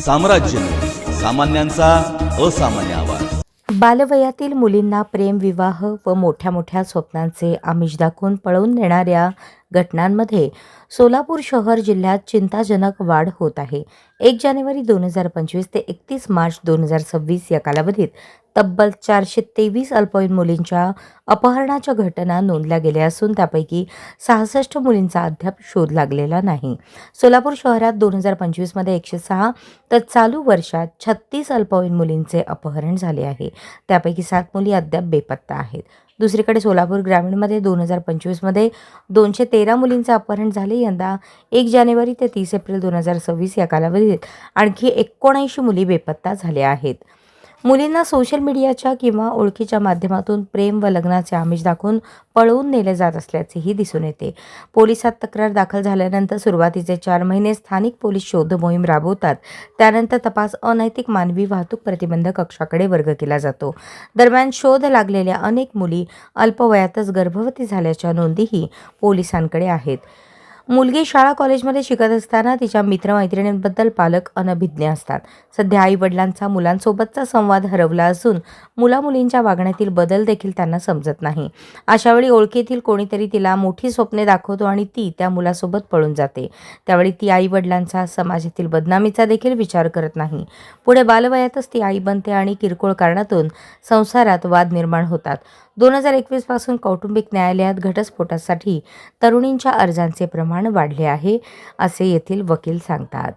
साम्राज्य, सामान्यांचा असामान्य आवाज. बालवयातील मुलींना प्रेमविवाह व मोठ्या मोठ्या स्वप्नांचे आमिष दाखवून पळवून नेणाऱ्या घटनांमध्ये सोलापूर शहर जिल्ह्यात चिंताजनक वाढ होत आहे. 1 जानेवारी 2025 ते 31 मार्च 2026 या कालावधीत तब्बल 423 अल्पवयीन मुलींच्या अपहरणाच्या घटना नोंदल्या गेल्या असून त्यापैकी 66 मुलींचा अद्याप शोध लागलेला नाही. सोलापूर शहरात 2025 मध्ये 106 तर चालू वर्षात 36 अल्पवयीन मुलींचे अपहरण झाले आहे. त्यापैकी 7 मुली अद्याप बेपत्ता आहेत. दुसरीकडे सोलापूर ग्रामीणमध्ये 2025 मध्ये 213 मुलींचे अपहरण झाले. यंदा 1 जानेवारी ते 30 एप्रिल 2026 या कालावधीत आणखी 79 मुली बेपत्ता झाल्या आहेत. मुलींना सोशल मीडियाच्या किंवा ओळखीच्या माध्यमातून प्रेम व लग्नाचे आमिष दाखवून पळवून नेले जात असल्याचेही दिसून येते. पोलिसात तक्रार दाखल झाल्यानंतर सुरुवातीचे 4 महिने स्थानिक पोलीस शोध मोहीम राबवतात. त्यानंतर तपास अनैतिक मानवी वाहतूक प्रतिबंधक कक्षाकडे वर्ग केला जातो. दरम्यान शोध लागलेल्या अनेक मुली अल्पवयातच गर्भवती झाल्याच्या नोंदीही पोलिसांकडे आहेत. मुलगी शाळा कॉलेजमध्ये शिकत असताना तिच्या मित्रमैत्रिणींबद्दल पालक अनभिज्ञ असतात. सध्या आई-वडिलांचा मुलांसोबतचा संवाद हरवला असून मुला-मुलींच्या वागण्यातील बदल देखील त्यांना समजत नाही. अशावेळी ओळखीतील कोणीतरी तिला मोठी स्वप्ने दाखवतो आणि ती त्या मुलासोबत पळून जाते. त्यावेळी ती आई-वडिलांचा, समाजातील बदनामीचा देखील विचार करत नाही. पुढे बालवयातच ती आई बनते आणि किरकोळ कारणातून संसारात वाद निर्माण होतात. 2021 पासून कौटुंबिक न्यायालयात घटस्फोटासाठी तरुणींच्या अर्जांचे प्रमाण वाढले आहे, असे येथील वकील सांगतात.